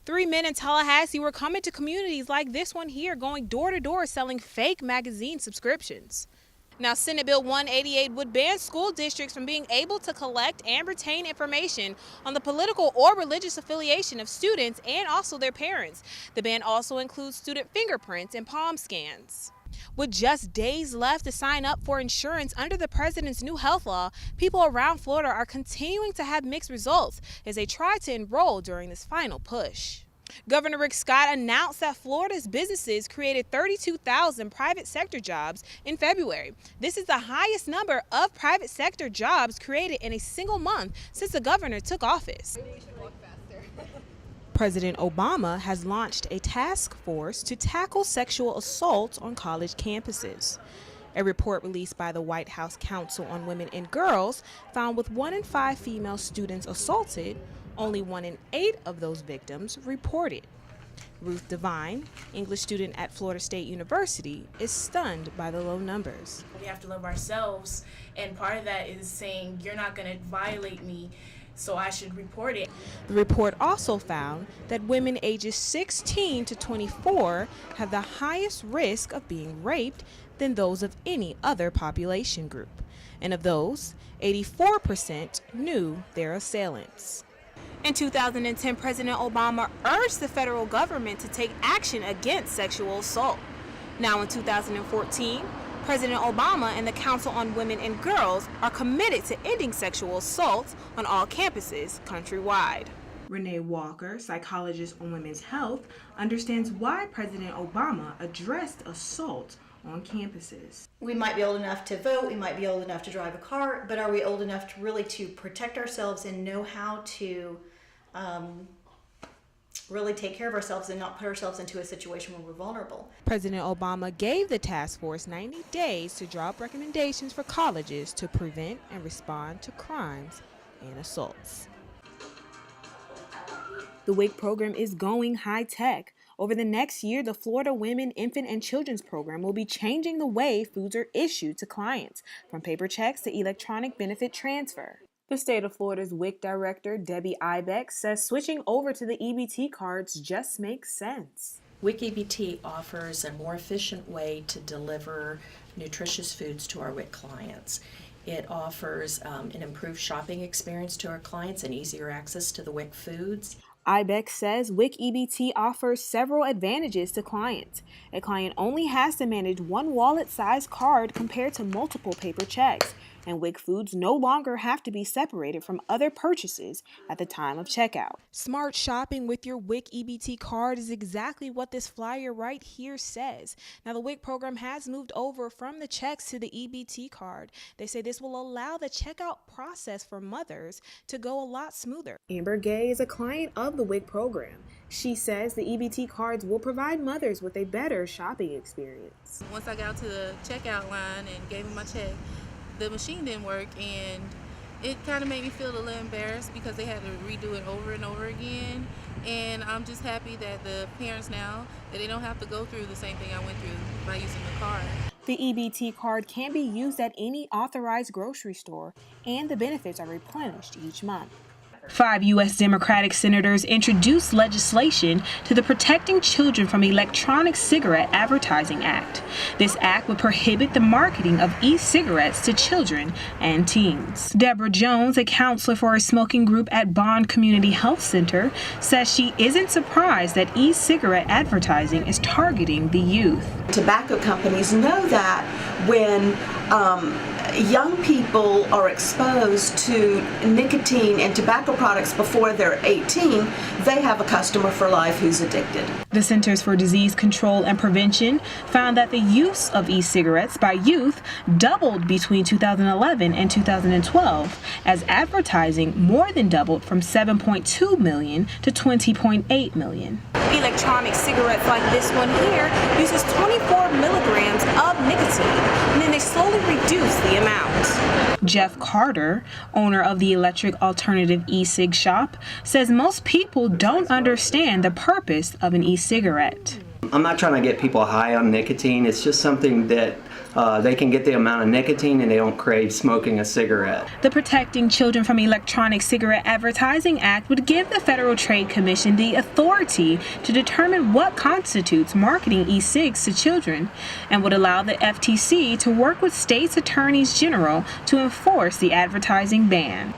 Three men in Tallahassee were coming to communities like this one here, going door to door selling fake magazine subscriptions. Now, Senate Bill 188 would ban school districts from being able to collect and retain information on the political or religious affiliation of students and also their parents. The ban also includes student fingerprints and palm scans. With just days left to sign up for insurance under the president's new health law, people around Florida are continuing to have mixed results as they try to enroll during this final push. Governor Rick Scott announced that Florida's businesses created 32,000 private sector jobs in February. This is the highest number of private sector jobs created in a single month since the governor took office. President Obama has launched a task force to tackle sexual assault on college campuses. A report released by the White House Council on Women and Girls found with 1 in 5 female students assaulted, only 1 in 8 of those victims reported. Ruth Devine, English student at Florida State University, is stunned by the low numbers. We have to love ourselves, and part of that is saying, you're not going to violate me, so I should report it. The report also found that women ages 16 to 24 have the highest risk of being raped than those of any other population group. And of those, 84% knew their assailants. In 2010, President Obama urged the federal government to take action against sexual assault. Now in 2014, President Obama and the Council on Women and Girls are committed to ending sexual assault on all campuses countrywide. Renee Walker, psychologist on women's health, understands why President Obama addressed assault on campuses. We might be old enough to vote, we might be old enough to drive a car, but are we old enough to really to protect ourselves and know how to really take care of ourselves and not put ourselves into a situation where we're vulnerable? President Obama gave the task force 90 days to draw up recommendations for colleges to prevent and respond to crimes and assaults. The WIC program is going high-tech. Over the next year, the Florida Women, Infant, and Children's Program will be changing the way foods are issued to clients, from paper checks to electronic benefit transfer. The state of Florida's WIC director, Debbie Ibex, says switching over to the EBT cards just makes sense. WIC EBT offers a more efficient way to deliver nutritious foods to our WIC clients. It offers an improved shopping experience to our clients and easier access to the WIC foods. Ibex says WIC EBT offers several advantages to clients. A client only has to manage one wallet-sized card compared to multiple paper checks, and WIC foods no longer have to be separated from other purchases at the time of checkout. Smart shopping with your WIC EBT card is exactly what this flyer right here says. Now, the WIC program has moved over from the checks to the EBT card. They say this will allow the checkout process for mothers to go a lot smoother. Amber Gay is a client of the WIC program. She says the EBT cards will provide mothers with a better shopping experience. Once I got to the checkout line and gave them my check, the machine didn't work, and it kind of made me feel a little embarrassed because they had to redo it over and over again. And I'm just happy that the parents now, that they don't have to go through the same thing I went through by using the card. The EBT card can be used at any authorized grocery store, and the benefits are replenished each month. 5 U.S. Democratic senators introduced legislation to the Protecting Children from Electronic Cigarette Advertising Act. This act would prohibit the marketing of e-cigarettes to children and teens. Deborah Jones, a counselor for a smoking group at Bond Community Health Center, says she isn't surprised that e-cigarette advertising is targeting the youth. Tobacco companies know that when young people are exposed to nicotine and tobacco products before they're 18, they have a customer for life who's addicted. The Centers for Disease Control and Prevention found that the use of e-cigarettes by youth doubled between 2011 and 2012, as advertising more than doubled from 7.2 million to 20.8 million. Electronic cigarettes like this one here uses 24 milligrams of nicotine, and then they slowly reduce the amount. Jeff Carter, owner of the Electric Alternative e-cig shop, says most people don't understand the purpose of an e-cigarette. I'm not trying to get people high on nicotine. It's just something that they can get the amount of nicotine and they don't crave smoking a cigarette. The Protecting Children from Electronic Cigarette Advertising Act would give the Federal Trade Commission the authority to determine what constitutes marketing e-cigs to children, and would allow the FTC to work with states' attorneys general to enforce the advertising ban.